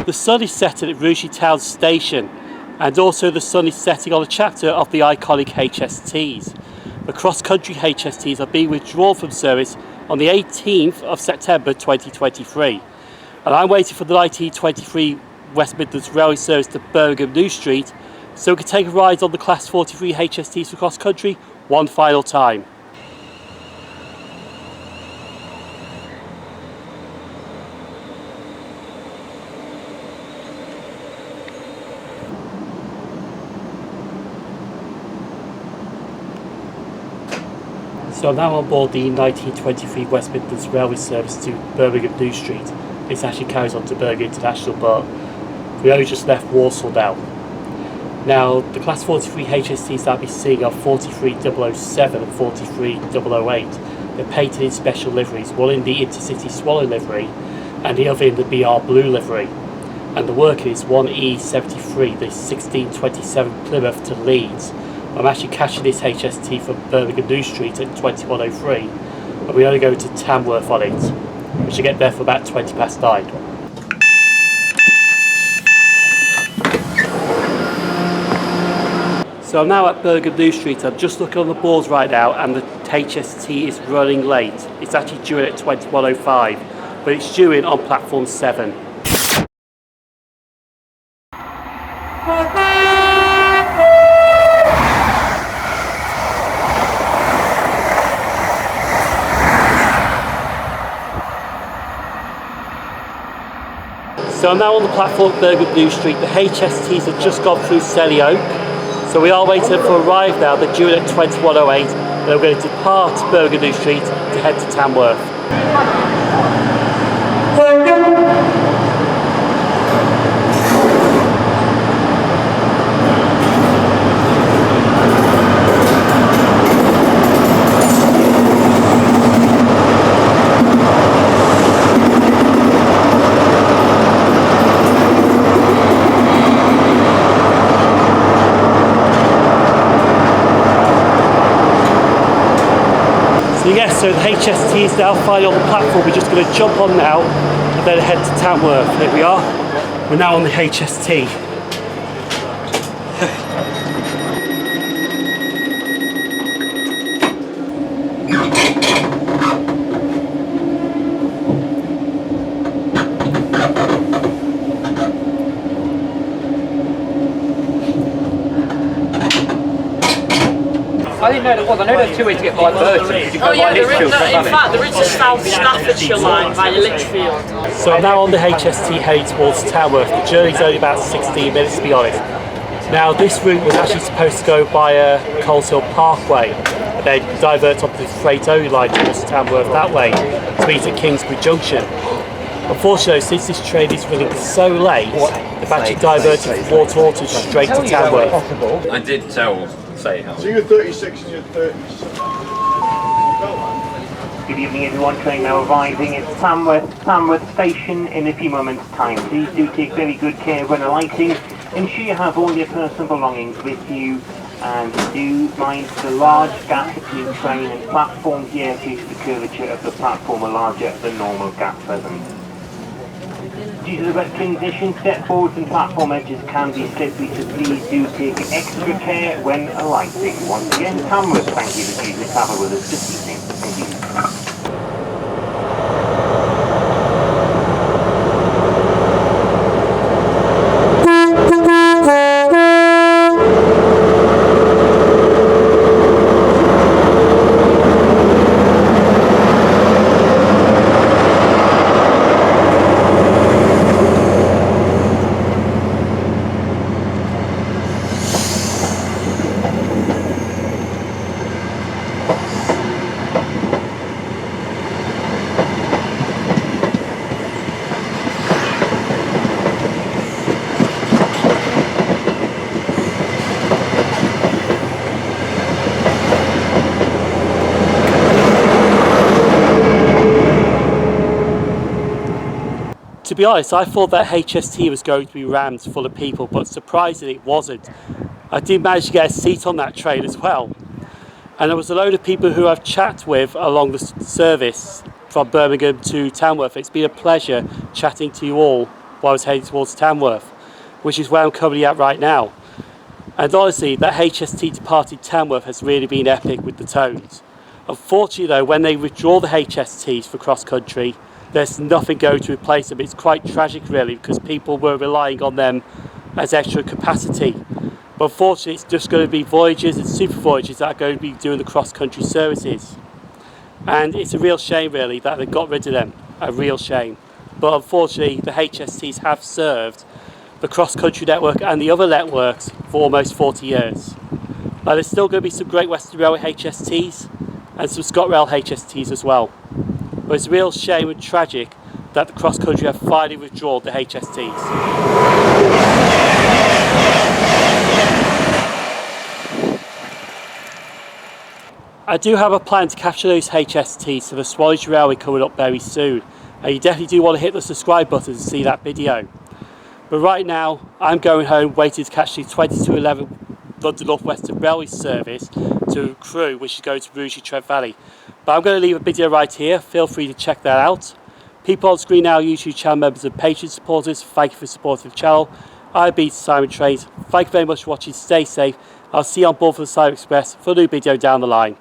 The sun is setting at Rugeley Town station, and also the sun is setting on a chapter of the iconic HSTs. The CrossCountry HSTs are being withdrawn from service on the 18th of September 2023. And I'm waiting for the 1923 West Midlands Railway service to Birmingham New Street, so we can take a ride on the Class 43 HSTs for cross country one final time. So I'm now on board the 1923 West Midlands Railway service to Birmingham New Street. This actually carries on to Birmingham International, but we only just left Walsall now. Now, the Class 43 HSTs that I'll be seeing are 43007 and 43008. They're painted in special liveries, one in the Intercity Swallow livery and the other in the BR Blue livery. And the work is 1E73, the 1627 Plymouth to Leeds. I'm actually catching this HST from Birmingham New Street at 2103, and we only go to Tamworth on it. We should get there for about 9:20. So I'm now at Birmingham New Street. I'm just looking on the boards right now, and the HST is running late. It's actually due in at 2105, but it's due in on platform 7. So I'm now on the platform at Birmingham New Street. The HSTs have just gone through Selly Oak. So we are waiting for a arrive now. They're due at 2108. And we're going to depart Birmingham New Street to head to Tamworth. So the HST is now finally on the platform. We're just going to jump on now and then head to Tamworth. Here we are. We're now on the HST. I didn't know there was. I know there's two ways to get by Burton. Oh yeah, in fact there is a South Staffordshire line by Lichfield. So I'm now on the HST heading towards Tamworth. The journey's only about 16 minutes to be honest. Now this route was actually supposed to go via Coleshill Parkway and then divert onto the freight only line towards Tamworth that way to meet at Kingsbury Junction. Unfortunately, since this train is running so late, they've actually diverted from Waterton straight to Tamworth. I did tell Say how. So you're 36 and you're 37. Good evening everyone, train now arriving at Tamworth Station in a few moments time. Please do take very good care when alighting. Ensure you have all your personal belongings with you and do mind the large gap between train and platform here due to the curvature of the platform, a larger than normal gap present. Due to the wet conditions, stepboards and platform edges can be slippery, so please do take extra care when alighting. Once again, Tamworth, thank you for choosing to travel with us this evening. Thank you. To be honest, I thought that HST was going to be rammed full of people, but surprisingly it wasn't. I did manage to get a seat on that train as well. And there was a load of people who I've chatted with along the service from Birmingham to Tamworth. It's been a pleasure chatting to you all while I was heading towards Tamworth, which is where I'm currently at right now. And honestly, that HST departed Tamworth has really been epic with the tones. Unfortunately though, when they withdraw the HSTs for cross-country, there's nothing going to replace them. It's quite tragic really, because people were relying on them as extra capacity. But unfortunately it's just going to be Voyagers and Super Voyagers that are going to be doing the cross-country services. And it's a real shame really that they got rid of them, a real shame. But unfortunately the HSTs have served the cross-country network and the other networks for almost 40 years. Now there's still going to be some Great Western Railway HSTs and some ScotRail HSTs as well. But it's a real shame and tragic that the cross-country have finally withdrawn the HSTs. I do have a plan to capture those HSTs for the Swansea Railway coming up very soon, and you definitely do want to hit the subscribe button to see that video. But right now I'm going home waiting to catch the 2211 London North Western Railway service to Shrew, which is going to Rugeley Trent Valley. But I'm going to leave a video right here, feel free to check that out. People on screen now, YouTube channel members and Patreon supporters, thank you for supporting the channel. I've been SimOnTrains, thank you very much for watching, stay safe. I'll see you on board for the Cyber Express for a new video down the line.